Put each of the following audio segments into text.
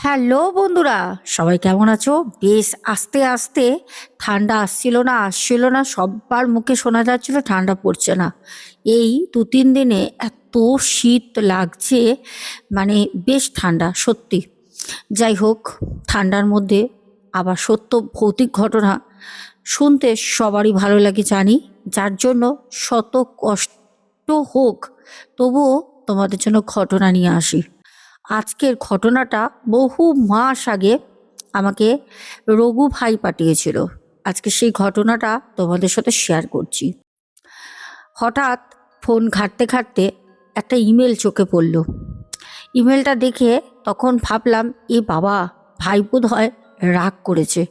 Hello বন্ধুরা, সবাই কেমন আছো? বেশ আস্তে আস্তে ঠান্ডা আসছিল না, সবার মুখে শোনা যাচ্ছিল ঠান্ডা পড়ছে না। এই 2-3 দিনে এত শীত লাগছে, মানে বেশ ঠান্ডা সত্যি। যাই হোক, ঠান্ডার মধ্যে আবার সত্য ভৌতিক ঘটনা শুনতে সবারই ভালো লাগে জানি, যার জন্য শত কষ্ট হোক তবুও তোমাদের জন্য ঘটনা নিয়ে আসি। আজকের ঘটনাটা বহু মাস আগে আমাকে রঘু ভাই পাঠিয়েছিল। আজকে সেই ঘটনাটা তোমাদের সাথে শেয়ার করছি। হঠাৎ ফোন ঘাঁটতে ঘাঁটতে একটা ইমেল চোখে পড়ল। ইমেলটা দেখে তখন ভাবলাম, এ বাবা, ভাই বোধহয় রাগ করেছে।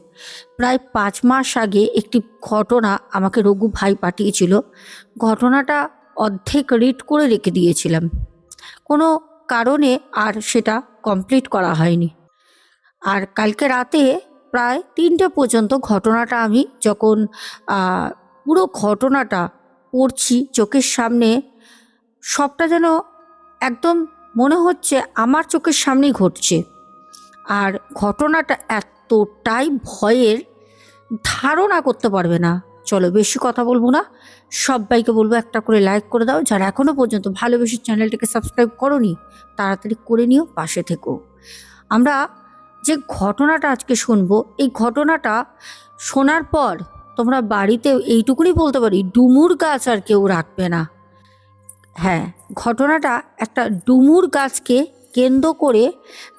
প্রায় 5 মাস আগে একটি ঘটনা আমাকে রঘু ভাই পাঠিয়েছিল। ঘটনাটা অর্ধেক রিড করে রেখে দিয়েছিলাম, কোনো কারণে আর সেটা কমপ্লিট করা হয়নি। আর কালকে রাতে প্রায় 3টে পর্যন্ত ঘটনাটা আমি যখন পুরো ঘটনাটা পড়ছি চোখের সামনে, সবটা যেন একদম মনে হচ্ছে আমার চোখের সামনেই ঘটছে। আর ঘটনাটা এতটাই ভয়ের, ধারণা করতে পারবে না। চলো বেশি কথা বলবো না, সবাইকে বলবো একটা করে লাইক করে দাও। যারা এখনো পর্যন্ত ভালোবেসে চ্যানেলটাকে সাবস্ক্রাইব করোনি তাড়াতাড়ি করে নিও, পাশে থেকো। আমরা যে ঘটনাটা আজকে শুনবো, এই ঘটনাটা শোনার পর তোমরা বাড়িতে এইটুকুনি বলতে পারি, ডুমুর গাছ আর কেউ রাখবে না। হ্যাঁ, ঘটনাটা একটা ডুমুর গাছকে কেন্দ্র করে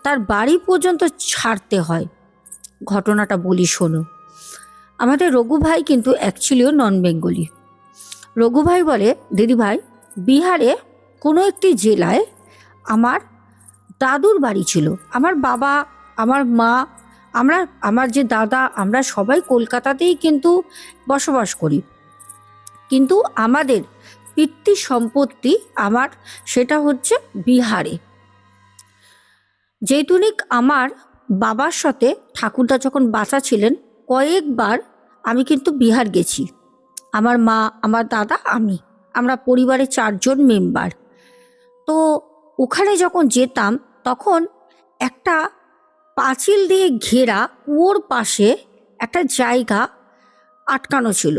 তার বাড়ি পর্যন্ত ছাড়তে হয়। ঘটনাটা বলি শোনো। আমাদের রঘু ভাই কিন্তু অ্যাকচুয়ালিও নন বেঙ্গলি। রঘু ভাই বলে, দিদি ভাই, বিহারে কোনো একটি জেলায় আমার দাদুর বাড়ি ছিল। আমার বাবা, আমার মা, আমার যে দাদা, আমরা সবাই কলকাতাতেই কিন্তু বসবাস করি। কিন্তু আমাদের পিতৃ সম্পত্তি আমার, সেটা হচ্ছে বিহারে। যেহেতুনিক আমার বাবার সাথে ঠাকুরদা যখন বাঁচা ছিলেন, কয়েকবার আমি কিন্তু বিহার গেছি। আমার মা, আমার দাদা, আমরা পরিবারে 4জন মেম্বার। তো ওখানে যখন যেতাম তখন একটা পাঁচিল দিয়ে ঘেরা কুয়োর পাশে একটা জায়গা আটকানো ছিল।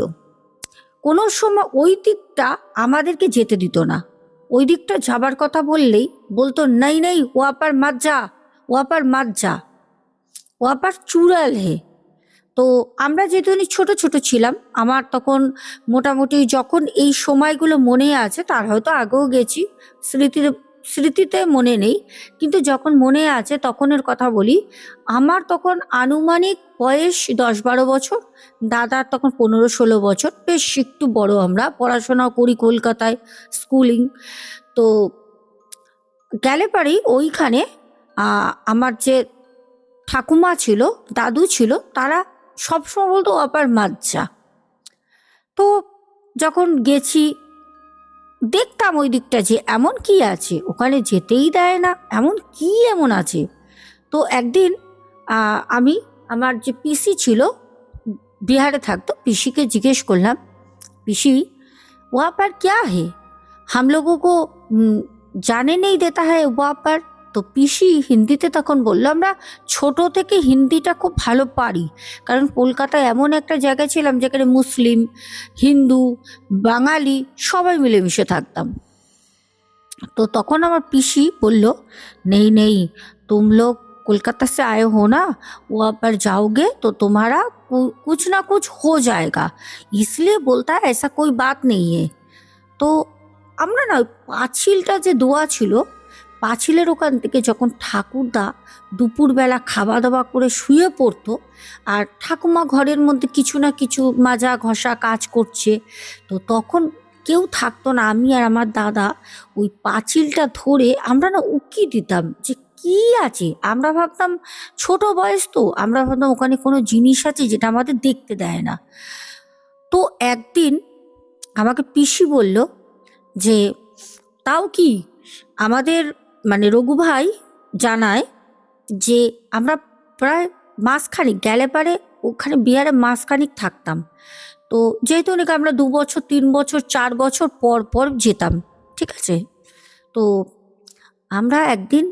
কোনো সময় ওই দিকটা আমাদেরকে যেতে দিত না। ওই দিকটা যাবার কথা বললেই বলতো, নাই নাই ওয়াপার মাত যা, ওয়াপার মাত যা, ওয়াপার চুড়াল হে। তো আমরা যেহেতু ছোট ছোট ছিলাম, আমার তখন মোটামুটি, যখন এই সময়গুলো মনে আছে, তার হয়তো আগেও গেছি, স্মৃতিতে স্মৃতিতে মনে নেই, কিন্তু যখন মনে আছে তখনের কথা বলি। আমার তখন আনুমানিক বয়স 10-12 বছর, দাদার তখন 15-16 বছর। বেশ একটু বড়, আমরা পড়াশোনা করি কলকাতায়, স্কুলিং। তো গেলে পারি ওইখানে আমার যে ঠাকুমা ছিল, দাদু ছিল, তারা সবসময় বলতো আবার মাজ্জা। তো যখন গেছি দেখতাম ওই দিকটা যে এমন কি আছে, ওখানে যেতেই দেয় না, এমন আছে। তো একদিন আমি, আমার যে পিসি ছিল, বিহারে থাকতো, পিসিকে জিজ্ঞেস করলাম, পিসি वहाँ पर क्या है, हम लोगों को जाने नहीं देता है वहाँ पर। তো পিসি হিন্দিতে তখন বললো, আমরা ছোট থেকে হিন্দিটা খুব ভালো পারি, কারণ কলকাতায় এমন একটা জায়গায় ছিলাম যেখানে মুসলিম, হিন্দু, বাঙালি সবাই মিলেমিশে থাকতাম। তো তখন আমার পিসি বলল, नहीं नहीं, तुम लोग कोलकाता से आए हो ना, वहाँ पर जाओगे तो तुम्हारा कुछ ना कुछ हो जाएगा, इसलिए बोलता है, ऐसा कोई बात नहीं है। তো আমরা না, ওই পাঁচিলটা যে দোয়া ছিল, পাঁচিলের ওখান থেকে যখন ঠাকুরদা দুপুরবেলা খাওয়া দাওয়া করে শুয়ে পড়তো, আর ঠাকুমা ঘরের মধ্যে কিছু না কিছু মাজা ঘষা কাজ করছে, তো তখন কেউ থাকতো না, আমি আর আমার দাদা ওই পাঁচিলটা ধরে আমরা না উকি দিতাম যে কি আছে। আমরা ভাবতাম, ছোট বয়স তো, আমরা ভাবতাম ওখানে কোনো জিনিস আছে যেটা আমাদের দেখতে দেয় না। তো একদিন আমাকে পিসি বলল যে, তাও কি, আমাদের মানে রঘু ভাই জানায় যে আমরা প্রায় মাসখানিক গেলে পারে ওখানে বিহারে মাসখানিক থাকতাম। তো যেহেতু অনেক আমরা 2 বছর 3 বছর 4 বছর পর পর যেতাম, ঠিক আছে। তো আমরা একদিন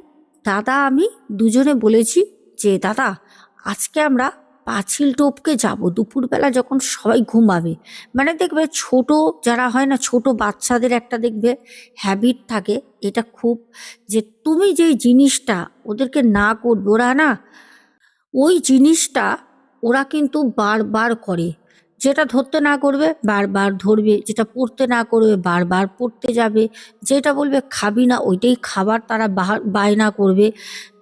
দাদা আমি দুজনে বলেছি যে দাদা আজকে আমরা পাঁচিল টপকে যাব দুপুরবেলা যখন সবাই ঘুমাবে। মানে দেখবে ছোট যারা হয় না, ছোট বাচ্চাদের একটা দেখবে হ্যাবিট থাকে এটা খুব, যে তুমি যেই জিনিসটা ওদেরকে না করবে ওরা না ওই জিনিসটা ওরা কিন্তু বারবার করে। যেটা ধরতে না করবে বারবার ধরবে, যেটা পড়তে না করবে বারবার পড়তে যাবে, যেটা বলবে খাবি না ওইটাই খাবার তারা বায়না করবে।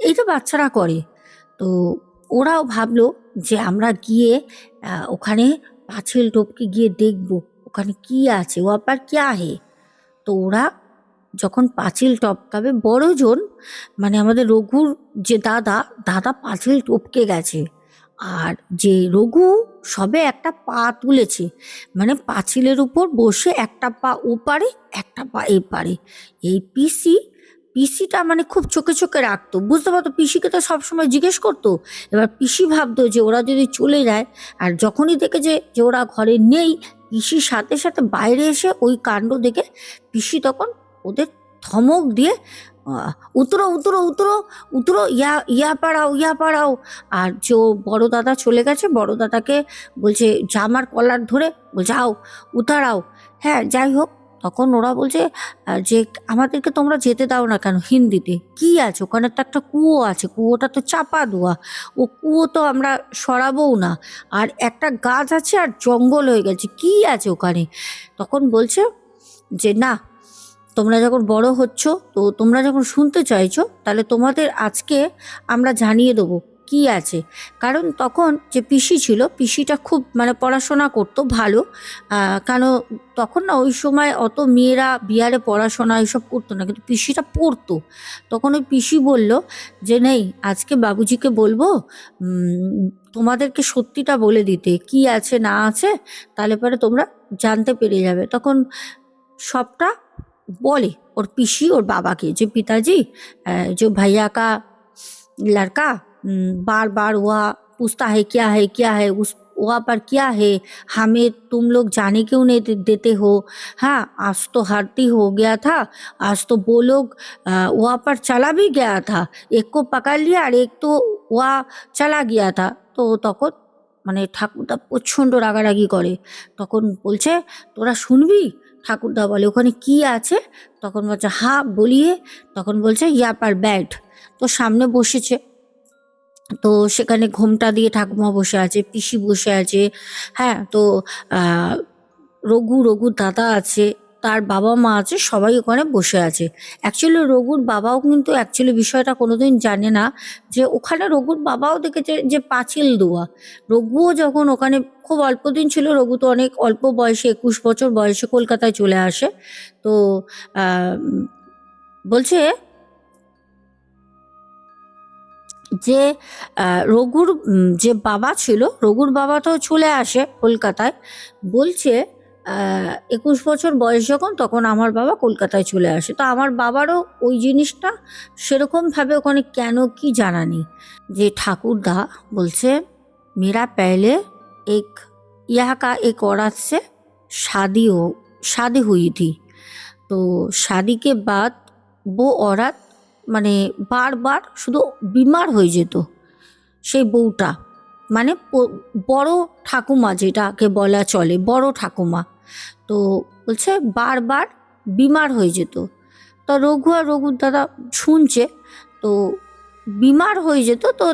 এইটা বাচ্চারা করে। তো ওরাও ভাবলো যে আমরা গিয়ে ওখানে পাঁচিল টপকে গিয়ে দেখবো ওখানে কি আছে, ও আবার ক্যা হে। তো ওরা যখন পাঁচিল টপকাবে বড়জন, মানে আমাদের রঘুর যে দাদা, দাদা পাঁচিল টপকে গেছে। আর যে রঘু সবে একটা পা তুলেছে, মানে পাঁচিলের উপর বসে একটা পা ওপারে একটা পা এপারে। এই পিসিটা মানে খুব চোখে চোখে রাখতো, বুঝতে পারতো, পিসিকে তো সবসময় জিজ্ঞেস করতো। এবার পিসি ভাবতো যে ওরা যদি চলে যায়, আর যখনই দেখে যে ওরা ঘরে নেই, পিসির সাথে সাথে বাইরে এসে ওই কাণ্ড দেখে পিসি তখন ওদের ধমক দিয়ে উতরো উতরো উতরো উতরো, ইয়া পাড়াও ইয়া পাড়াও। আর যে বড় দাদা চলে গেছে, বড় দাদাকে বলছে জামার কলার ধরে বলছে আও উতারাও। হ্যাঁ যাই হোক, তখন ওরা বলছে যে আমাদেরকে তোমরা যেতে দাও না কেন, হিন্দিতে কি আছে ওখানে, তো একটা কুয়ো আছে, কুয়োটা তো চাপা দেওয়া, ও কুয়ো তো আমরা সরাবোও না, আর একটা গাছ আছে আর জঙ্গল হয়ে গেছে, কি আছে ওখানে। তখন বলছে যে না, তোমরা যখন বড় হচ্ছ, তো তোমরা যখন শুনতে চাইছো, তাহলে তোমাদের আজকে আমরা জানিয়ে দেবো কি আছে। কারণ তখন যে পিসি ছিল, পিসিটা খুব মানে পড়াশোনা করতো ভালো। কেন তখন না ওই সময় অত মেয়েরা বিহারে পড়াশোনা এসব করতো না, কিন্তু পিসিটা পড়তো। তখন ওই পিসি বলল যে নেই, আজকে বাবুজিকে বলবো তোমাদেরকে সত্যিটা বলে দিতে, কি আছে না আছে, তাহলে পরে তোমরা জানতে পেরে যাবে। তখন সবটা বলে ওর পিসি ওর बाबा के, जो पिताजी जो भैया का लड़का बार बार वह पूछता है क्या है उस वहाँ पर क्या है, हमें तुम लोग जाने क्यों नहीं देते हो। हाँ आज तो हारती हो गया था, आज तो वो लोग वहाँ पर चला भी गया था, एक को पकड़ लिया और एक तो वहाँ चला गया था। তো তখন মানে ঠাকুরদা প্রচণ্ড রাগারাগি করে। তখন বলছে তোরা শুনবি। ঠাকুরদা বলে ওখানে কি আছে। তখন বলছে হা বলিয়ে, তখন বলছে ইয়া পার ব্যাট। তো সামনে বসেছে, তো সেখানে ঘোমটা দিয়ে ঠাকুমা বসে আছে, পিসি বসে আছে। হ্যাঁ, তো রঘুর দাদা আছে, তার বাবা মা আছে, সবাই ওখানে বসে আছে। অ্যাকচুয়ালি রঘুর বাবাও কিন্তু অ্যাকচুয়ালি বিষয়টা কোনোদিন জানে না যে ওখানে রঘুর বাবাও দেখেছে যে পাঁচিল দেওয়া। রঘুও যখন ওখানে খুব অল্প দিন ছিল, রঘু তো অনেক অল্প বয়সে 21 বছর বয়সে কলকাতায় চলে আসে। তো বলছে যে রঘুর যে বাবা ছিল, রঘুর বাবা তো চলে আসে কলকাতায়। বলছে 21 বছর বয়স যখন, তখন আমার বাবা কলকাতায় চলে আসে। তো আমার বাবারও ওই জিনিসটা সেরকমভাবে ওখানে কেন কি জানা নেই। যে ঠাকুরদা বলছে मेरा पहले एक यहाँ का एक औरत से शादी हुई थी, तो शादी के बाद वो औरत মানে বারবার শুধু বিমার হয়ে যেত। সেই বউটা মানে বড় ঠাকুমা যেটাকে বলা চলে, বড় ঠাকুমা। তো বলছে বারবার বিমার হয়ে যেত। তো রঘু আর রঘুর দাদা শুনছে, তো বিমার হয়ে যেত। তো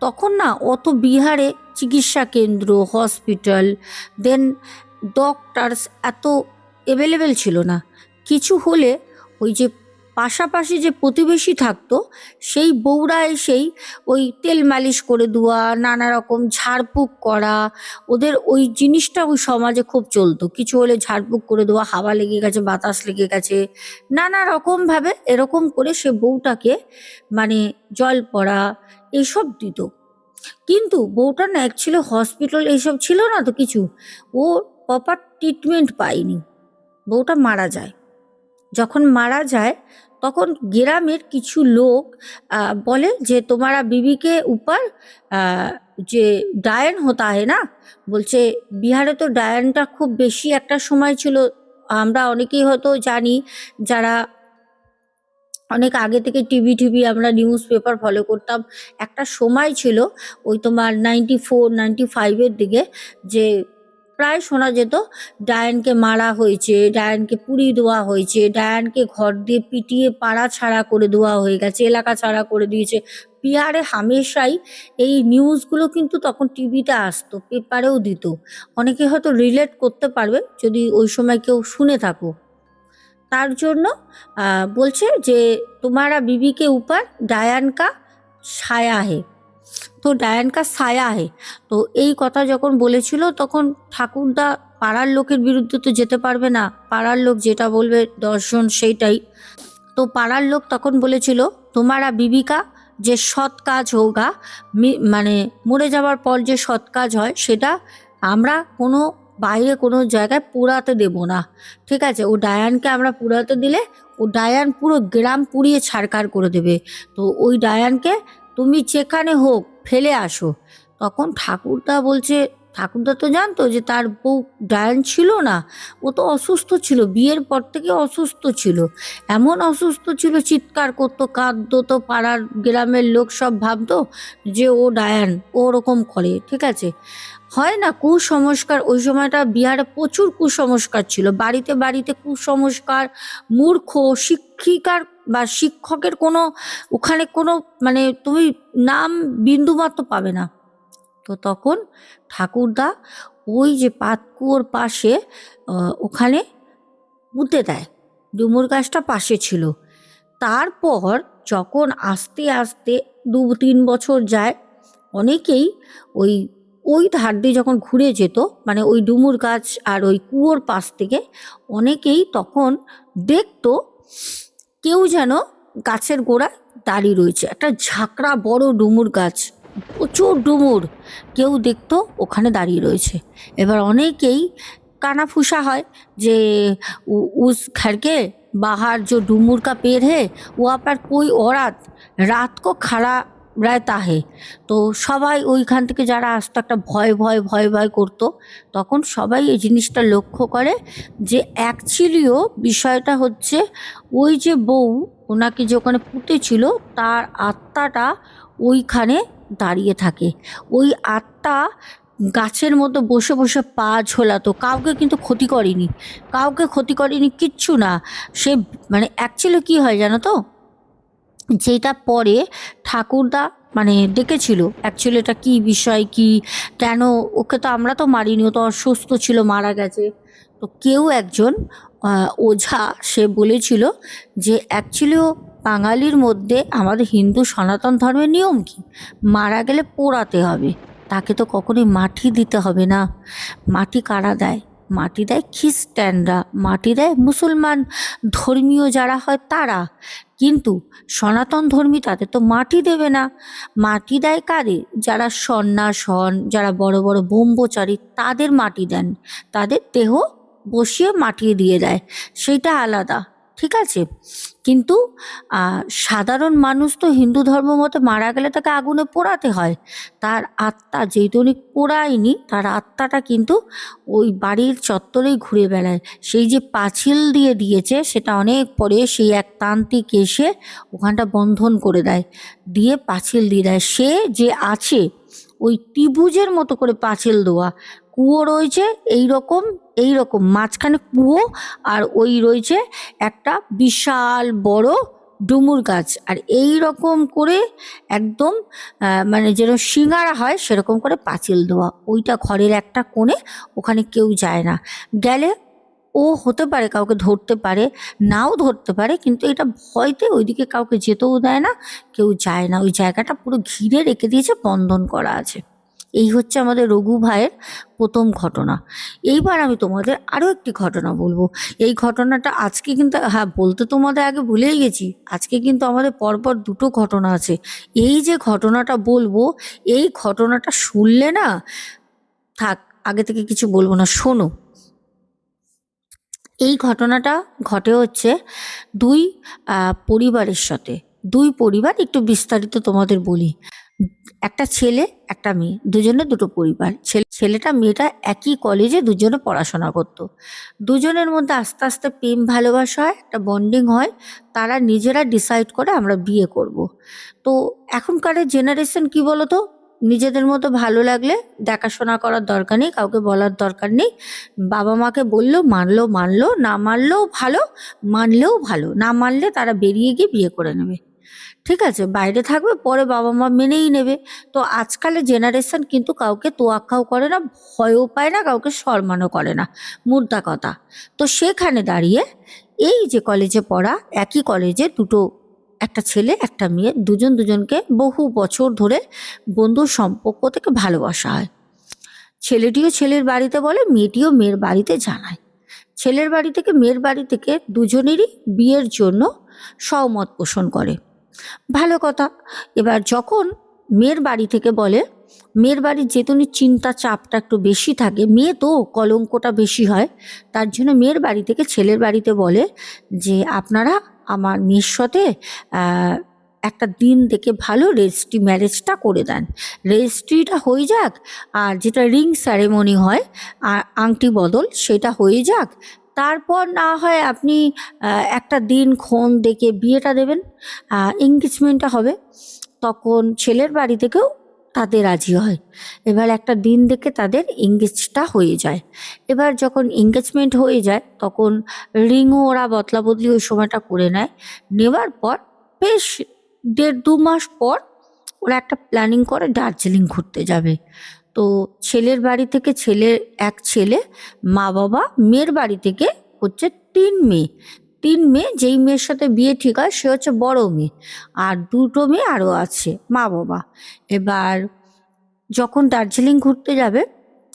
তখন না অত বিহারে চিকিৎসা কেন্দ্র, হসপিটাল, দেন ডক্টরস এত অ্যাভেলেবেল ছিল না। কিছু হলে ওই যে পাশাপাশি যে প্রতিবেশী থাকতো, সেই বউরা এসেই ওই তেল মালিশ করে দেওয়া, নানা রকম ঝাড়ফুঁক করা, ওদের ওই জিনিসটা ওই সমাজে খুব চলতো। কিছু হলে ঝাড়ফুঁক করে দেওয়া, হাওয়া লেগে গেছে, বাতাস লেগে গেছে, নানা রকমভাবে এরকম করে সে বউটাকে মানে জল পড়া এইসব দিত। কিন্তু বউটা না অ্যাকচুয়ালি হসপিটাল এইসব ছিল না তো কিছু, ও প্রপার ট্রিটমেন্ট পায়নি, বউটা মারা যায়। যখন মারা যায় তখন গ্রামের কিছু লোক বলে যে তোমারা বিবি के ऊपर যে ডায়ন হতা है না, বলছে বিহারে তো ডায়নটা খুব বেশি একটা সময় ছিল। আমরা অনেকেই হয়তো জানি, যারা অনেক আগে থেকে টিভি টিভি আমরা নিউজ পেপার ফলো করতাম। একটা সময় ছিল ওই তোমার 94-95-এর দিকে, যে প্রায় শোনা যেত ডায়ানকে মারা হয়েছে, ডায়ানকে পুড়িয়ে দেওয়া হয়েছে, ডায়ানকে ঘর দিয়ে পিটিয়ে পাড়া ছাড়া করে দেওয়া হয়ে গেছে, এলাকা ছাড়া করে দিয়েছে। বিহারে হামেশাই এই নিউজগুলো কিন্তু তখন টিভিতে আসতো, পেপারেও দিত। অনেকে হয়তো রিলেট করতে পারবে যদি ওই সময় কেউ শুনে থাকো। তার জন্য বলছে যে তোমারা বিবিকে উপর ডায়ান কা ছায়া হে, তো ডায়ান কা ছায়া হে। তো এই কথা যখন বলেছিল তখন ঠাকুরদা পাড়ার লোকের বিরুদ্ধে তো যেতে পারবে না, পাড়ার লোক যেটা বলবে দর্শন সেইটাই। তো পাড়ার লোক তখন বলেছিল তোমারা বিবিকা যে সৎ কাজ হোগা, মানে মরে যাওয়ার পর যে সৎ কাজ হয় সেটা আমরা কোনো বাইরে কোনো জায়গায় পোড়াতে দেব না, ঠিক আছে? ও ডায়ানকে আমরা পোড়াতে দিলে ও ডায়ান পুরো গ্রাম পুড়িয়ে ছারখার করে দেবে। তো ওই ডায়ানকে তুমি যেখানে হোক ফেলে আসো। তখন ঠাকুরদা বলছে, ঠাকুরদা তো জানতো যে তার বউ ডায়ান ছিল না, ও তো অসুস্থ ছিল, বিয়ের পর থেকে অসুস্থ ছিল, এমন অসুস্থ ছিল চিৎকার করতো কাঁদতো, তো পাড়ার গ্রামের লোক সব ভাবতো যে ও ডায়ান, ও ওরকম করে, ঠিক আছে? হয় না কুসংস্কার, ওই সময়টা বিহারে প্রচুর কুসংস্কার ছিল, বাড়িতে বাড়িতে কুসংস্কার। মূর্খ শিক্ষিকার বা শিক্ষকের কোনো ওখানে কোনো মানে তুমি নাম বিন্দুমাত্র পাবে না। তো তখন ঠাকুরদা ওই যে পাতকুয়োর পাশে ওখানে পুঁতে দেয়, ডুমুর গাছটা পাশে ছিল। তারপর যখন আস্তে আস্তে 2-3 বছর যায়, অনেকেই ওই ওই ধার দিয়ে যখন ঘুরে যেত, মানে ওই ডুমুর গাছ আর ওই কুয়োর পাশ থেকে অনেকেই তখন দেখতো কেউ যেন গাছের গোড়ায় দাঁড়িয়ে রয়েছে, একটা ঝাঁকড়া বড় ডুমুর গাছ, প্রচুর ডুমুর, কেউ দেখতো ওখানে দাঁড়িয়ে রয়েছে। এবার অনেকেই কানাফুসা হয় যে उस घर के बाहर जो डूमूर का पेड़ है वहाँ पर कोई औरत रात को खड़ा रहता है। তো সবাই ওইখান থেকে যারা আসতো একটা ভয় ভয় ভয় ভয় করতো। তখন সবাই এই জিনিসটা লক্ষ্য করে যে অ্যাকচুয়ালিও বিষয়টা হচ্ছে ওই যে বউ ওনাকে যে ওখানে পুঁতেছিল তার আত্মাটা ওইখানে দাঁড়িয়ে থাকে। ওই আত্মা গাছের মধ্যে বসে বসে পা ঝোলাতো, কাউকে কিন্তু ক্ষতি করেনি, কাউকে ক্ষতি করেনি, কিচ্ছু না। সে মানে অ্যাকচুয়ালি কী হয় জানো তো, যেটা পরে ঠাকুরদা মানে ডেকেছিল অ্যাকচুয়ালি এটা কী বিষয়, কি কেন, ওকে তো আমরা তো মারিনি, ও তো অসুস্থ ছিল মারা গেছে। তো কেউ একজন ওঝা সে বলেছিল যে অ্যাকচুয়ালিও বাঙালির মধ্যে আমাদের হিন্দু সনাতন ধর্মের নিয়ম কি, মারা গেলে পোড়াতে হবে, তাকে তো কখনোই মাটি দিতে হবে না। মাটি কারা দেয়? মাটি দেয় খ্রিস্টানরা, মাটি দেয় মুসলমান ধর্মীয় যারা হয় তারা, কিন্তু সনাতন ধর্মী তাদের তো মাটি দেবে না। মাটি দেয় কাদের? যারা সন্ন্যাস হন, যারা বড় বড় ব্রহ্মচারী তাদের মাটি দেন, তাদের দেহ বসিয়ে মাটিয়ে দিয়ে দেয়, সেইটা আলাদা, ঠিক আছে? কিন্তু সাধারণ মানুষ তো হিন্দু ধর্ম মতে মারা গেলে তাকে আগুনে পোড়াতে হয়, তার আত্মা যেহেতু উনি পোড়ায়নি, তার আত্মাটা কিন্তু ওই বাড়ির চত্বরেই ঘুরে বেড়ায়। সেই যে পাঁচিল দিয়ে দিয়েছে সেটা অনেক পরে সেই এক তান্ত্রিক এসে ওখানটা বন্ধন করে দেয়, দিয়ে পাঁচিল দিয়ে দেয়। সে যে আছে ওই ত্রিভুজের মতো করে পাঁচিল দেওয়া, কুয়ো রয়েছে এইরকম এইরকম মাঝখানে কুয়ো, আর ওই রয়েছে একটা বিশাল বড় ডুমুর গাছ, আর এই রকম করে একদম মানে যেন সিঙ্গারা হয় সেরকম করে পাঁচিল দেওয়া, ওইটা ঘরের একটা কোণে, ওখানে কেউ যায় না। গেলে ও হতে পারে কাউকে ধরতে পারে, নাও ধরতে পারে, কিন্তু এটা ভয়তে ওইদিকে কাউকে যেতেও দেয় না, কেউ যায় না, ওই জায়গাটা পুরো ঘিরে রেখে দিয়েছে, বন্ধন করা আছে। এই হচ্ছে আমাদের রঘু ভাইয়ের প্রথম ঘটনা। এইবার আমি তোমাদের আরও একটি ঘটনা বলবো। এই ঘটনাটা আজকে কিন্তু, হ্যাঁ বলতে তোমাদের আগে ভুলেই গেছি, আজকে কিন্তু আমাদের পরপর দুটো ঘটনা আছে। এই যে ঘটনাটা বলবো, এই ঘটনাটা শুনলে না, থাক আগে থেকে কিছু বলবো না, শোনো। এই ঘটনাটা ঘটে হচ্ছে দুই পরিবারের সাথে, দুই পরিবার, একটু বিস্তারিত তোমাদের বলি। একটা ছেলে একটা মেয়ে, দুজনে দুটো পরিবার। ছেলেটা মেয়েটা একই কলেজে দুজনে পড়াশোনা করতো। দুজনের মধ্যে আস্তে আস্তে প্রেম ভালোবাসা হয়, একটা বন্ডিং হয়। তারা নিজেরা ডিসাইড করে আমরা বিয়ে করব। তো এখনকার জেনারেশন কি বলতো, নিজেদের মতো ভালো লাগলে দেখাশোনা করার দরকার নেই, কাউকে বলার দরকার নেই। বাবা মাকে বললো, মানলো মানলো, না মানলেও ভালো, মানলেও ভালো, না মানলে তারা বেরিয়ে গিয়ে বিয়ে করে নেবে। ঠিক আছে, বাইরে থাকবে, পরে বাবা মা মেনেই নেবে। তো আজকালের জেনারেশন কিন্তু কাউকে তোয়াক্কাও করে না, ভয়ও পায় না, কাউকে সম্মানও করে না, মুদ্রা কথা। তো সেখানে দাঁড়িয়ে এই যে কলেজে পড়া, একই কলেজে দুটো, একটা ছেলে একটা মেয়ে, দুজন দুজনকে বহু বছর ধরে বন্ধুর সম্পর্ক থেকে ভালোবাসা হয়। ছেলেটিও ছেলের বাড়িতে বলে, মেয়েটিও মেয়ের বাড়িতে জানায়। ছেলের বাড়ি থেকে মেয়ের বাড়ি থেকে দুজনেরই বিয়ের জন্য সহমত পোষণ করে। ভালো কথা। এবার যখন মেয়ের বাড়ি থেকে বলে, মেয়ের বাড়ির যেতুনি চিন্তা চাপটা একটু বেশি থাকে, মেয়ে তো কলঙ্কটা বেশি হয়, তার জন্য মেয়ের বাড়ি থেকে ছেলের বাড়িতে বলে যে আপনারা আমার মেয়ের সাথে একটা দিন দেখে ভালো রেজিস্ট্রি ম্যারেজটা করে দেন। রেজিস্ট্রিটা হয়ে যাক, আর যেটা রিং সেরেমনি হয় আর আংটি বদল, সেটা হয়ে যাক। তারপর না হয় আপনি একটা দিন ক্ষণ দেখে বিয়েটা দেবেন, এঙ্গেজমেন্টটা হবে। তখন ছেলের বাড়ি থেকেও তাদের রাজি হয়। এবার একটা দিন দেখে তাদের এঙ্গেজটা হয়ে যায়। এবার যখন এঙ্গেজমেন্ট হয়ে যায় তখন রিংও ওরা বদলা বদলি ওই সময়টা করে নেয়। নেওয়ার পর বেশ 1.5-2 মাস পর ওরা একটা প্ল্যানিং করে দার্জিলিং ঘুরতে যাবে। তো ছেলের বাড়ি থেকে এক ছেলে, মা বাবা, মেয়ের বাড়ি থেকে হচ্ছে 3 মেয়ে। 3 মেয়ে, যেই মেয়ের সাথে বিয়ে ঠিক হয় সে হচ্ছে বড় মেয়ে, আর দুটো মেয়ে আরও আছে, মা বাবা। এবার যখন দার্জিলিং ঘুরতে যাবে,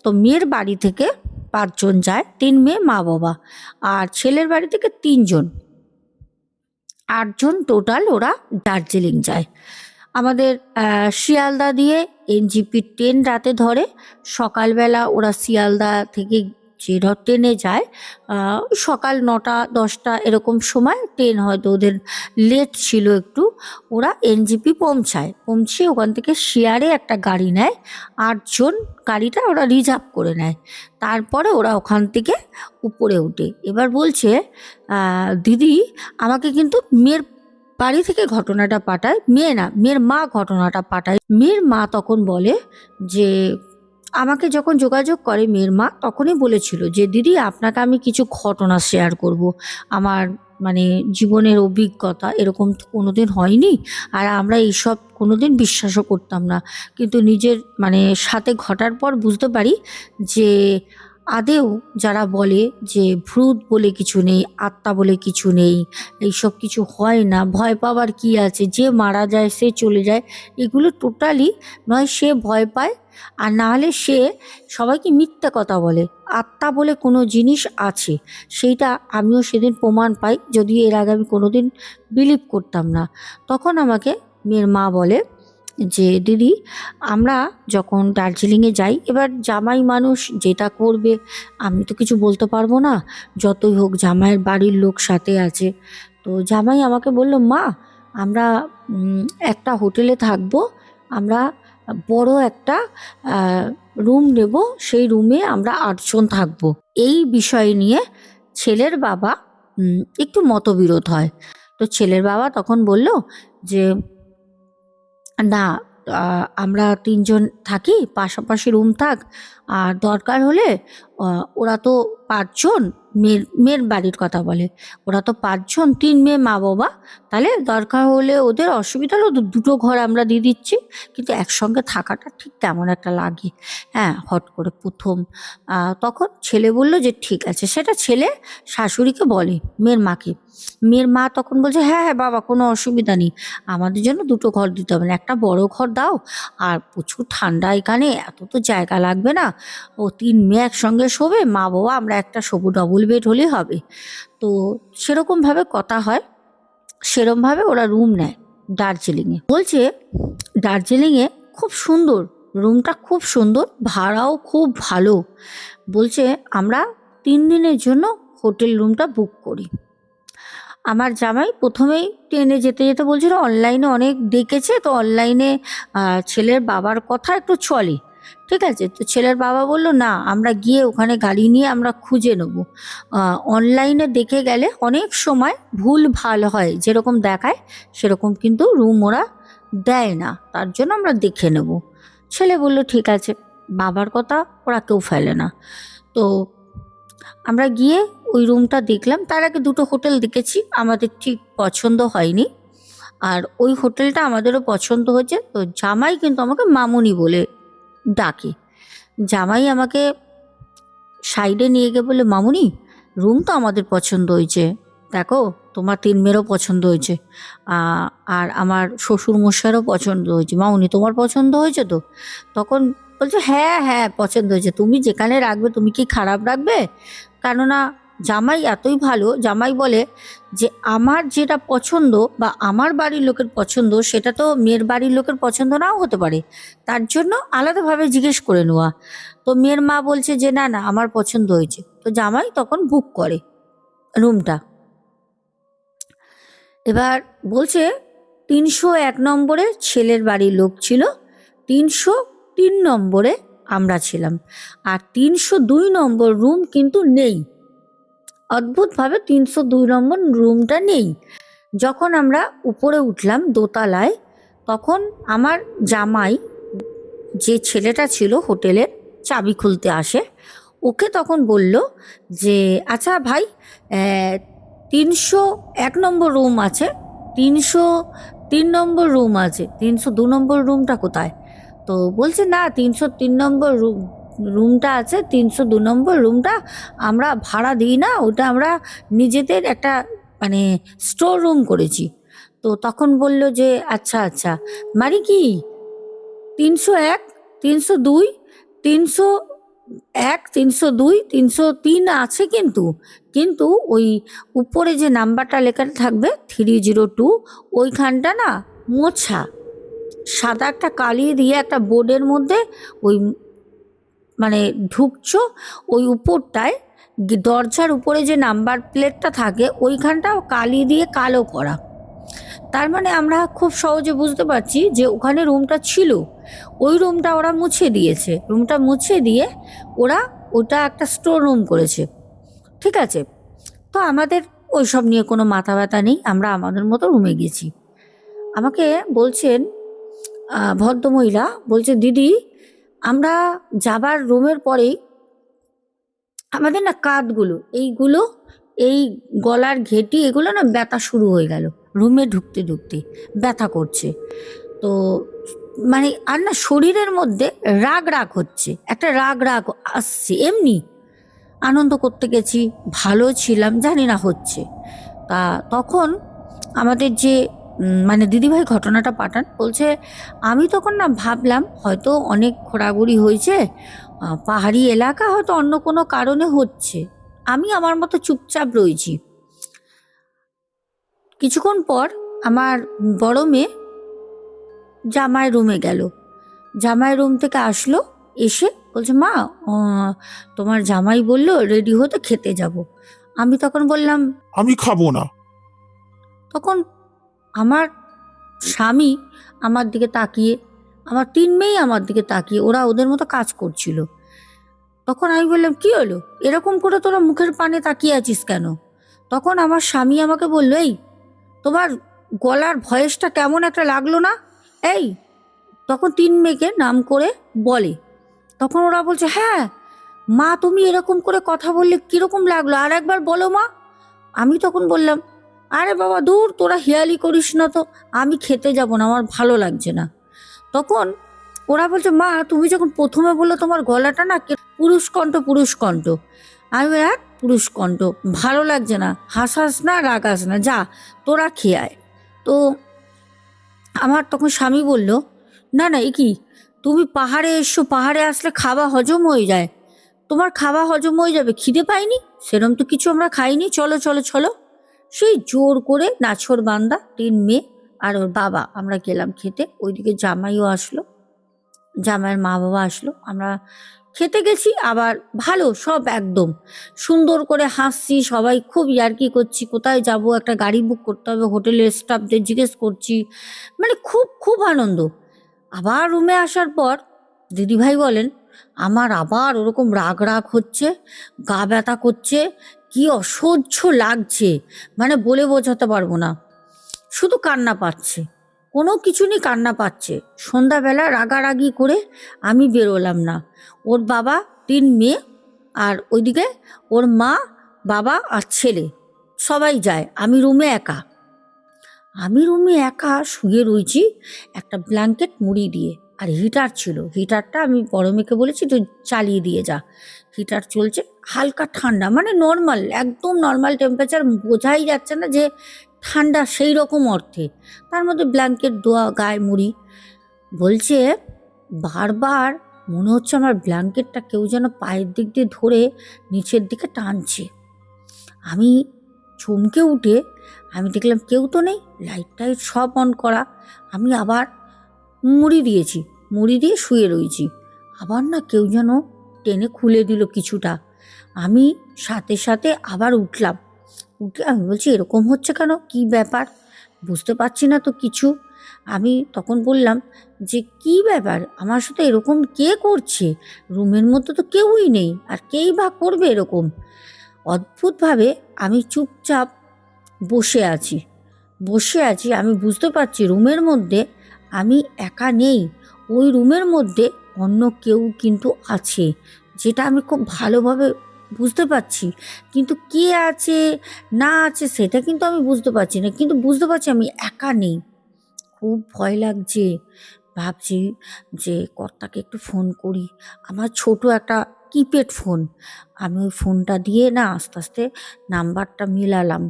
তো মেয়ের বাড়ি থেকে 5 জন যায়, 3 মেয়ে মা বাবা, আর ছেলের বাড়ি থেকে 3 জন, 8 জন টোটাল ওরা দার্জিলিং যায়। আমাদের শিয়ালদা দিয়ে এনজিপি ট্রেন রাতে ধরে, সকালবেলা ওরা শিয়ালদা থেকে যে ট্রেনে যায়, সকাল 9টা-10টা এরকম সময় ট্রেন, হয়তো ওদের লেট ছিল একটু, ওরা এনজিপি পৌঁছে ওখান থেকে শেয়ারে একটা গাড়ি নেয়, 8 জন, গাড়িটা ওরা রিজার্ভ করে নেয়। তারপরে ওরা ওখান থেকে উপরে ওঠে। এবার বলছে দিদি আমাকে কিন্তু মেয়ের বাড়ি থেকে ঘটনাটা পাঠায়, মেয়ে না, মেয়ের মা ঘটনাটা পাঠায়। মেয়ের মা তখন বলে যে, আমাকে যখন যোগাযোগ করে মেয়ের মা, তখনই বলেছিল যে দিদি আপনাকে আমি কিছু ঘটনা শেয়ার করব, আমার মানে জীবনের অভিজ্ঞতা, এরকম তো কোনোদিন হয়নি, আর আমরা এইসব কোনোদিন বিশ্বাসও করতাম না, কিন্তু নিজের মানে সাথে ঘটার পর বুঝতে পারি যে আদেও যারা বলে যে ভূত বলে কিছু নেই, আত্মা বলে কিছু নেই, এইসব কিছু হয় না, ভয় পাওয়ার কি আছে, যে মারা যায় সে চলে যায়, এগুলো টোটালি নয়। সে ভয় পায়, আর না হলে সে সবাইকে মিথ্যে কথা বলে। আত্মা বলে কোনো জিনিস আছে, সেইটা আমিও সেদিন প্রমাণ পাই, যদিও এর আগে আমি কোনোদিন বিলিভ করতাম না। তখন আমাকে মেয়ের মা বলে যে দিদি আমরা যখন দার্জিলিংয়ে যাই, এবার জামাই মানুষ যেটা করবে আমি তো কিছু বলতে পারবো না, যতই হোক জামাইয়ের বাড়ির লোক সাথে আছে। তো জামাই আমাকে বলল, মা আমরা একটা হোটেলে থাকবো, আমরা বড় একটা রুম নেব, সেই রুমে আমরা 8 জন থাকবো। এই বিষয় নিয়ে ছেলের বাবা একটু মতবিরোধ হয়। তো ছেলের বাবা তখন বলল যে না, আমরা 3 জন থাকি, পাশাপাশি রুম থাক, আর দরকার হলে ওরা তো 5 জন, মেয়ের বাড়ির কথা বলে, ওরা তো 5 জন, 3 মেয়ে মা বাবা, তাহলে দরকার হলে ওদের অসুবিধা হলে ওদের 2টো ঘর আমরা দিয়ে দিচ্ছি, কিন্তু একসঙ্গে থাকাটা ঠিক কেমন একটা লাগে। হ্যাঁ, হট করে প্রথম তখন ছেলে বলল যে ঠিক আছে, সেটা ছেলে শাশুড়িকে বলে, মেয়ের মাকে। মেয়ের মা তখন বলছে, হ্যাঁ হ্যাঁ বাবা, কোনো অসুবিধা নেই, আমাদের জন্য 2টো ঘর দিতে হবে না, একটা বড় ঘর দাও, আর প্রচুর ঠান্ডা এখানে, এত তো জায়গা লাগবে না, ও 3 মেয়ে একসঙ্গে শোবে, মা বাবা আমরা একটা শোবো, ডবল বেড হলেই হবে। তো সেরকমভাবে কথা হয়, সেরকমভাবে ওরা রুম নেয় দার্জিলিংয়ে। বলছে দার্জিলিংয়ে খুব সুন্দর, রুমটা খুব সুন্দর, ভাড়াও খুব ভালো। বলছে আমরা 3 দিনের জন্য হোটেল রুমটা বুক করি। আমার জামাই প্রথমেই ট্রেনে যেতে যেতে বলছিল অনলাইনে অনেক দেখেছে, তো অনলাইনে ছেলের বাবার কথা একটু চলে। ঠিক আছে, তো ছেলের বাবা বলল না, আমরা গিয়ে ওখানে গাড়ি নিয়ে আমরা খুঁজে নেব। অনলাইনে দেখে গেলে অনেক সময় ভুল ভাল হয়, যেরকম দেখায় সেরকম কিন্তু রুম ওরা দেয় না, তার জন্য আমরা দেখে নেব। ছেলে বলল ঠিক আছে, বাবার কথা ওরা কেউ ফেলে না। তো আমরা গিয়ে ওই রুমটা দেখলাম। তার আগে দুটো হোটেল দেখেছি, আমাদের ঠিক পছন্দ হয়নি, আর ওই হোটেলটা আমাদেরও পছন্দ হয়েছে। তো জামাই কিন্তু আমাকে মামুনি বলে ডাকে। জামাই আমাকে সাইডে নিয়ে গিয়ে বলে, মামুনি রুম তো আমাদের পছন্দ হয়েছে, দেখো তোমার তিন মেয়েরও পছন্দ হয়েছে, আর আমার শ্বশুর মশাইয়েরও পছন্দ হয়েছে, মামুনি তোমার পছন্দ হয়েছে তো? তখন বলছে হ্যাঁ হ্যাঁ পছন্দ হয়েছে, তুমি যেখানে রাখবে তুমি কি খারাপ রাখবে? কেননা জামাই এতই ভালো, জামাই বলে যে আমার যেটা পছন্দ বা আমার বাড়ির লোকের পছন্দ সেটা তো মেয়ের বাড়ির লোকের পছন্দ নাও হতে পারে, তার জন্য আলাদাভাবে জিজ্ঞেস করে নেওয়া। তো মেয়ের মা বলছে যে না না আমার পছন্দ হয়েছে, তো জামাই তখন বুক করে রুমটা। এবার বলছে 301 নম্বরে ছেলের বাড়ির লোক ছিল, 303 নম্বরে আমরা ছিলাম, আর 302 নম্বর রুম কিন্তু নেই। অদ্ভুতভাবে 302 নম্বর রুমটা নেই। যখন আমরা উপরে উঠলাম দোতলায়, তখন আমার জামাই, যে ছেলেটা ছিল হোটেলের চাবি খুলতে আসে, ওকে তখন বলল যে আচ্ছা ভাই, 301 নম্বর রুম আছে, 303 নম্বর রুম আছে, 302 নম্বর রুমটা কোথায়? তো বলছে না, 303 নম্বর রুমটা আছে, 302 নম্বর রুমটা আমরা ভাড়া দিই না, ওটা আমরা নিজেদের একটা মানে স্টোর রুম করেছি। তো তখন বলল যে আচ্ছা আচ্ছা, মানে কি 301, 302, 301, 302, 303 আছে, কিন্তু কিন্তু ওই উপরে যে নাম্বারটা লেখা থাকবে 302, ওইখানটা না মোছা, সাদা একটা কালি দিয়ে একটা বোর্ডের মধ্যে ওই মানে ঢুকছো, ওই উপরটায় দরজার উপরে যে নাম্বার প্লেটটা থাকে ওইখানটা কালি দিয়ে কালো করা। তার মানে আমরা খুব সহজে বুঝতে পারছি যে ওখানে রুমটা ছিল, ওই রুমটা ওরা মুছে দিয়েছে, রুমটা মুছে দিয়ে ওরা ওটা একটা স্টোর রুম করেছে। ঠিক আছে, তো আমাদের ওইসব নিয়ে কোনো মাথা ব্যথা নেই, আমরা আমাদের মতো রুমে গেছি। আমাকে বলছেন ভদ্রমহিলা বলছে, দিদি আমরা যাবার রুমের পরেই আমাদের না কাঁধগুলো এইগুলো, এই গলার ঘেঁটি এগুলো না ব্যথা শুরু হয়ে গেল, রুমে ঢুকতে ঢুকতে ব্যথা করছে। তো মানে আর না শরীরের মধ্যে রাগ রাগ হচ্ছে, একটা রাগ রাগ আসছে, এমনি আনন্দ করতে গেছি, ভালো ছিলাম, জানি না হচ্ছে। তা তখন আমাদের যে মানে দিদিভাই ঘটনাটা পাঠান, বলছে আমি তখন না ভাবলাম হয়তো অনেক ঘোরাঘুরি হয়েছে, পাহাড়ি এলাকা, হয়তো অন্য কোনো কারণে হচ্ছে, আমি আমার মতো চুপচাপ রয়েছি। কিছুক্ষণ পর আমার বড় মেয়ে জামাই রুমে গেল, জামাই রুম থেকে আসলো, এসে বলছে মা তোমার জামাই বললো রেডি হতে খেতে যাব। আমি তখন বললাম আমি খাবো না। তখন আমার স্বামী আমার দিকে তাকিয়ে, আমার তিন মেয়েই আমার দিকে তাকিয়ে, ওরা ওদের মতো কাজ করছিল। তখন আমি বললাম কি হলো, এরকম করে তোরা মুখের পানে তাকিয়ে আছিস কেন? তখন আমার স্বামী আমাকে বললো, এই তোমার গলার ভয়েসটা কেমন একটা লাগলো না, এই, তখন তিন মেয়েকে নাম করে বলে। তখন ওরা বলছে হ্যাঁ মা তুমি এরকম করে কথা বললে কিরকম লাগলো, আর একবার বলো মা। আমি তখন বললাম আরে বাবা দূর, তোরা হেয়ালি করিস না তো, আমি খেতে যাব না, আমার ভালো লাগছে না। তখন ওরা বলছে মা তুমি যখন প্রথমে বললো তোমার গলাটা না পুরুষ কণ্ঠ পুরুষ কণ্ঠ, আমি বলি, হ্যাঁ পুরুষ কণ্ঠ, ভালো লাগছে না, হাসাস না রাগাস না, যা তোরা খেয়ে আয়। তো আমার তখন স্বামী বলল না না, এ কি, তুমি পাহাড়ে এসছো, পাহাড়ে আসলে খাওয়া হজম হয়ে যায়, তোমার খাওয়া হজম হয়ে যাবে, খিদে পাইনি, সেরম তো কিছু আমরা খাইনি, চলো চলো চলো। সেই জোর করে নাছর বান্দা তিন মেয়ে আর ওর বাবা আমরা গেলাম খেতে। ওইদিকে জামাইও আসলো, জামাইয়ের মা বাবা আসলো, আমরা খেতে গেছি আবার ভালো সব একদম সুন্দর করে হাসছি, সবাই খুব ইয়ার্কি করছি, কোথায় যাব, একটা গাড়ি বুক করতে হবে, হোটেলের স্টাফদের জিজ্ঞেস করছি, মানে খুব খুব আনন্দ। আবার রুমে আসার পর দিদিভাই বলেন আমার আবার ওরকম রাগ রাগ হচ্ছে, গা ব্যথা করছে, কি অসহ্য লাগছে, মানে বলে বোঝাতে পারবো না, শুধু কান্না পাচ্ছে, কোনো কিছু নিয়ে কান্না পাচ্ছে। সন্ধ্যাবেলা রাগারাগি করে আমি বেরোলাম না। ওর বাবা, 3 মেয়ে, আর ওইদিকে ওর মা, বাবা আর ছেলে সবাই যায়, আমি রুমে একা শুয়ে রয়েছি একটা ব্ল্যাঙ্কেট মুড়ি দিয়ে। আর হিটার ছিল, হিটারটা আমি বড় মেয়েকে বলেছি তুই চালিয়ে দিয়ে যা। হিটার চলছে, হালকা ঠান্ডা, মানে নর্মাল, একদম নর্মাল টেম্পারেচার, বোঝাই যাচ্ছে না যে ঠান্ডা সেই রকম অর্থে। তার মধ্যে ব্ল্যাঙ্কেট দেওয়া, গায়ে মুড়ি। বলছে বারবার মনে হচ্ছে আমার ব্ল্যাঙ্কেটটা কেউ যেন পায়ের দিক দিয়ে ধরে নিচের দিকে টানছে। আমি চমকে উঠে আমি দেখলাম কেউ তো নেই, লাইট টাইট সব অন করা। আমি আবার মুড়ি দিয়েছি, মুড়ি দিয়ে শুয়ে রয়েছি। আবার না কেউ যেন টেনে খুলে দিল কিছুটা। আমি সাথে সাথে আবার উঠলাম, উঠে আমি বলছি এরকম হচ্ছে কেন, কি ব্যাপার, বুঝতে পারছি না তো কিছু। আমি তখন বললাম যে কি ব্যাপার, আমার সাথে এরকম কে করছে, রুমের মধ্যে তো কেউই নেই, আর কেই বা করবে এরকম। অদ্ভুতভাবে আমি চুপচাপ বসে আছি, আমি বুঝতে পারছি রুমের মধ্যে আমি একা নেই, ওই রুমের মধ্যে অন্য কেউ কিন্তু আছে, যেটা আমি খুব ভালোভাবে বুঝতে পারছি। কিন্তু কে আছে না আছে সেটা কিন্তু আমি বুঝতে পারছি না, কিন্তু বুঝতে পারছি আমি একা নেই। খুব ভয় লাগছে, ভাবছি যে কর্তাকে একটু ফোন করি। আমার ছোট একটা কিপ্যাড ফোন, আমি ওই ফোনটা দিয়ে না আস্তে আস্তে নাম্বারটা মেলালাম,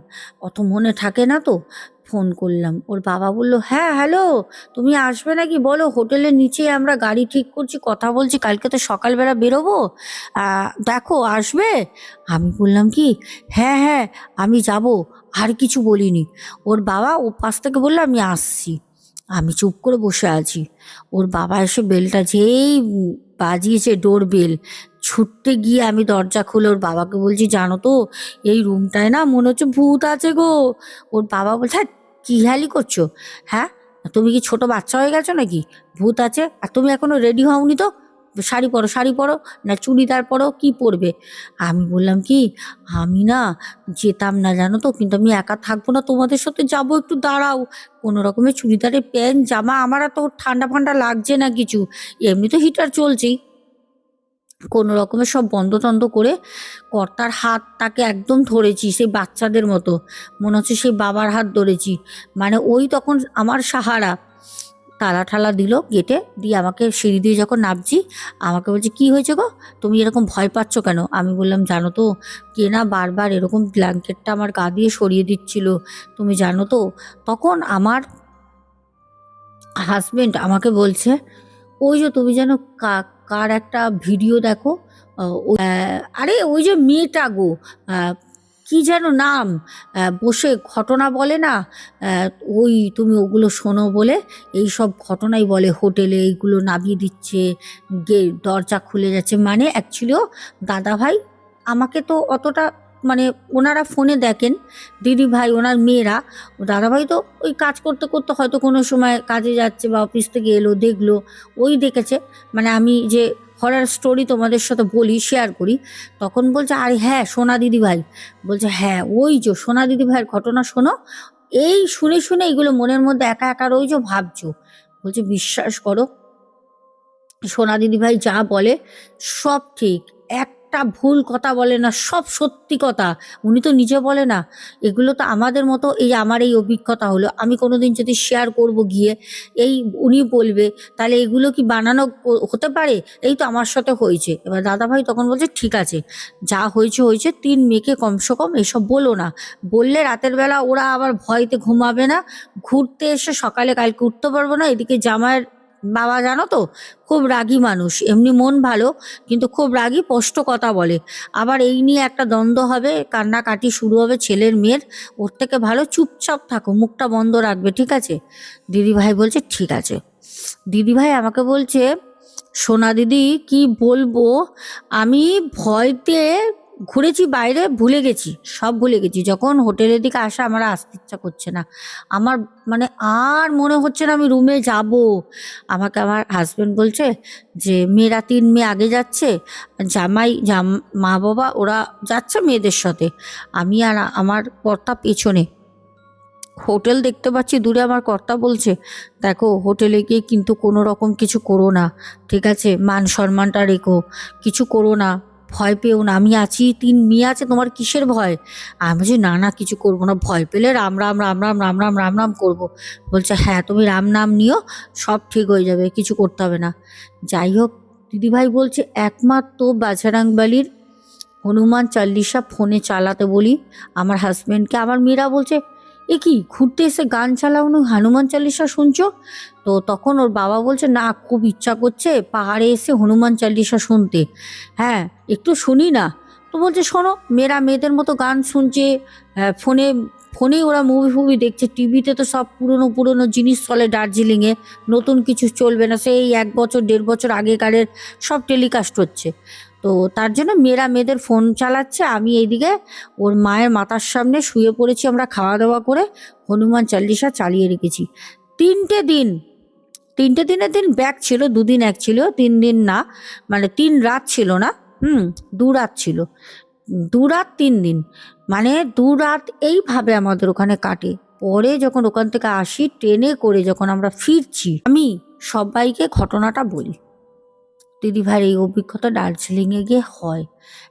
অত মনে থাকে না তো, ফোন করলাম। ওর বাবা বলল হ্যাঁ হ্যালো, তুমি আসবে নাকি বলো, হোটেলের নিচে আমরা গাড়ি ঠিক করছি, কথা বলছি, কালকে তো সকালবেলা বেরোবো, দেখো আসবে। আমি বললাম কি হ্যাঁ হ্যাঁ আমি যাব, আর কিছু বলিনি। ওর বাবা ও পাশ থেকে বললো আমি আসছি। আমি চুপ করে বসে আছি। ওর বাবা এসে বেলটা যেই বাজিয়েছে, ডোর বেল, ছুটতে গিয়ে আমি দরজা খুলে ওর বাবাকে বলছি জানো তো এই রুমটায় না মনে হচ্ছে ভূত আছে গো। ওর বাবা বলছে হ্যাঁ কি হেয়ালি করছো, হ্যাঁ তুমি কি ছোট বাচ্চা হয়ে গেছো নাকি, ভূত আছে, আর তুমি এখনো রেডি হওনি তো, শাড়ি পরো না চুড়িদার পরো, কি পরবে। আমি বললাম কি আমি না যেতাম না জানো তো, কিন্তু আমি একা থাকবো না, তোমাদের সাথে যাবো, একটু দাঁড়াও। কোনো রকমের চুড়িদারের প্যান্ট জামা, আমার তো ঠান্ডা ফান্ডা লাগছে না কিছু, এমনি তো হিটার চলছেই। কোনো রকমের সব বন্ধ টন্ধ করে কর্তার হাতটাকে একদম ধরেছি, সেই বাচ্চাদের মতো, মনে হচ্ছে সেই বাবার হাত ধরেছি, মানে ওই তখন আমার সাহারা। তালা ঠালা দিল গেটে, দিয়ে আমাকে সিঁড়ি দিয়ে যখন নামছি আমাকে বলছে কি হয়েছে গো, তুমি এরকম ভয় পাচ্ছ কেন। আমি বললাম জানো তো কে না বারবার এরকম ব্ল্যাঙ্কেটটা আমার গা দিয়ে সরিয়ে দিচ্ছিল, তুমি জানো তো। তখন আমার হাজবেন্ড আমাকে বলছে ওই যে তুমি যেন কার একটা ভিডিও দেখো, আরে ওই যে মেয়েটা গো, আহ, কি যেন নাম, বসে ঘটনা বলে না, আহ, ওই তুমি ওগুলো শোনো বলে এই সব ঘটনাই বলে, হোটেলে এইগুলো নামিয়ে দিচ্ছে, দরজা খুলে যাচ্ছে, মানে অ্যাকচুয়ালিও দাদা ভাই আমাকে তো অতটা, মানে ওনারা ফোনে দেখেন দিদি ভাই ওনার মেয়েরা, দাদাভাই তো ওই কাজ করতে করতে হয়তো কোনো সময় কাজে যাচ্ছে বা অফিস থেকে এলো দেখলো, ওই দেখেছে, মানে আমি যে হরার স্টোরি তোমাদের সাথে বলি, শেয়ার করি, তখন বলছে আরে হ্যাঁ সোনা দিদি ভাই, বলছে হ্যাঁ ওই যে সোনা দিদি ভাইয়ের ঘটনা শোনো। এই শুনে শুনে এগুলো মনের মধ্যে একা একা রয়েছে ভাবছো। বলছে বিশ্বাস করো সোনা দিদি ভাই যা বলে সব ঠিক, একটা ভুল কথা বলে না, সব সত্যি কথা। উনি তো নিজে বলে না, এগুলো তো আমাদের মতো, এই আমার এই অভিজ্ঞতা হলো, আমি কোনোদিন যদি শেয়ার করব গিয়ে এই উনি বলবে তাহলে এগুলো কি বানানো হতে পারে, এই তো আমার সাথে হয়েছে। এবার দাদা ভাই তখন বলছে ঠিক আছে যা হয়েছে হয়েছে, 3 মেয়েকে কমসে কম এসব বলো না, বললে রাতের বেলা ওরা আবার ভয়তে ঘুমাবে না, ঘুরতে এসে সকালে কালকে উঠতে পারবো না। এদিকে জামাইয়ের বাবা জানো তো খুব রাগী মানুষ, এমনি মন ভালো কিন্তু খুব রাগী, স্পষ্ট কথা বলে। আবার এই নিয়ে একটা দ্বন্দ্ব হবে, কান্নাকাটি শুরু হবে ছেলের মেয়ের, ওর থেকে ভালো চুপচাপ থাকো, মুখটা বন্ধ রাখবে, ঠিক আছে। দিদিভাই বলছে ঠিক আছে। দিদিভাই আমাকে বলছে সোনা দিদি কি বলবো, আমি ভয়তে ঘুরেছি বাইরে, ভুলে গেছি, সব ভুলে গেছি। যখন হোটেলের দিকে আসা আমার আর আসতে ইচ্ছা করছে না, আমার মানে আর মনে হচ্ছে না আমি রুমে যাব। আমাকে আমার হাজবেন্ড বলছে যে মেয়েরা 3 মেয়ে আগে যাচ্ছে, মা বাবা ওরা যাচ্ছে মেয়েদের সাথে, আমি আর আমার কর্তা পেছনে। হোটেল দেখতে পাচ্ছি দূরে, আমার কর্তা বলছে দেখো হোটেলে গিয়ে কিন্তু কোনো রকম কিছু করো না, ঠিক আছে, মান সম্মানটা রেখো, কিছু করো না, ভয় পেও না, আমি আছি, 3 মেয়ে আছে, তোমার কিসের ভয়? আমি বলছি না না কিছু করবো না, ভয় পেলে রাম রাম রাম রাম রাম রাম রাম রাম করবো। বলছে হ্যাঁ তুমি রাম নাম নিও, সব ঠিক হয়ে যাবে, কিছু করতে হবে না। যাই হোক, দিদিভাই বলছে একমাত্র বাজরাংবালির হনুমান চাল্লিশা ফোনে চালাতে বলি আমার হাজবেন্ডকে। আমার মেয়েরা বলছে এ কি ঘুরতে এসে গান চালানো, হনুমান চাল্লিশা শুনছো? তো তখন ওর বাবা বলছে না খুব ইচ্ছা করছে পাহাড়ে এসে হনুমান চাল্লিশা শুনতে, হ্যাঁ একটু শুনি না। তো বলছে শোনো, মেয়েরা মেয়েদের মতো গান শুনছে, ফোনে ফোনেই ওরা মুভি ফুভি দেখছে, টিভিতে তো সব পুরনো পুরনো জিনিস চলে দার্জিলিংয়ে, নতুন কিছু চলবে না, সেই 1 বছর 1.5 বছর আগেকারের সব টেলিকাস্ট হচ্ছে। তো তার জন্য মেয়েরা মেয়েদের ফোন চালাচ্ছে, আমি এইদিকে ওর মায়ের মাথার সামনে শুয়ে পড়েছি, আমরা খাওয়া দাওয়া করে হনুমান চাল্লিশা চালিয়ে রেখেছি 3টে দিন। 3টে দিনের দিন ব্যাক ছিল, 2 দিন এক ছিল, 3 দিন না, মানে 3 রাত ছিল না, 2 রাত ছিল, 2 রাত 3 দিন, মানে 2 রাত এইভাবে আমাদের ওখানে কাটে। পরে যখন ওখান থেকে আসি ট্রেনে করে, যখন আমরা ফিরছি, আমি সবাইকে ঘটনাটা বলি দিদিভাইয়ের এই অভিজ্ঞতা দার্জিলিংয়ে গিয়ে হয়।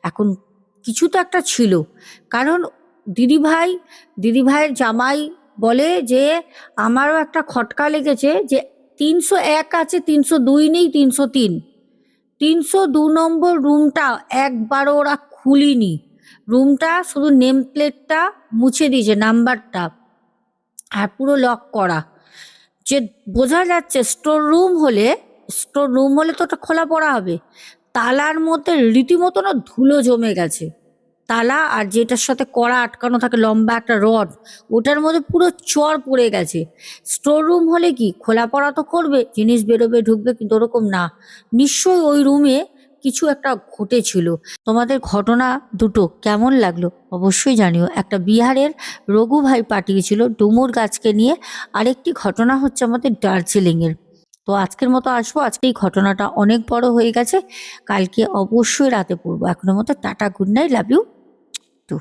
এখন কিছু তো একটা ছিল, কারণ দিদিভাইয়ের জামাই বলে যে আমারও একটা খটকা লেগেছে যে 301 আছে, 302 নেই, 303, 302 নম্বর রুমটা একবারও ওরা খুলিনি, রুমটা শুধু নেম প্লেটটা মুছে দিয়েছে, নাম্বারটা, আর পুরো লক করা, যে বোঝা যাচ্ছে স্টোর রুম হলে তো ওটা খোলা পড়া হবে। তালার মধ্যে রীতিমতো না ধুলো জমে গেছে, তালা আর যেটার সাথে কড়া আটকানো থাকে লম্বা একটা রড, ওটার মধ্যে পুরো চর পড়ে গেছে। স্টোর রুম হলে কি খোলা পড়া তো করবে, জিনিস বেরোবে ঢুকবে, কিন্তু ওরকম না, নিশ্চয়ই ওই রুমে কিছু একটা ঘটেছিল। তোমাদের ঘটনা দুটো কেমন লাগলো অবশ্যই জানিও। একটা বিহারের রঘু ভাই পাঠিয়েছিল ডুমুর গাছকে নিয়ে, আরেকটি ঘটনা হচ্ছে আমাদের দার্জিলিংয়ের। তো আজকের মতো আসবো, আজকে এই ঘটনাটা অনেক বড় হয়ে গেছে, কালকে অবশ্যই রাতে পড়বো। এখনের মতো tata, good night, love you two.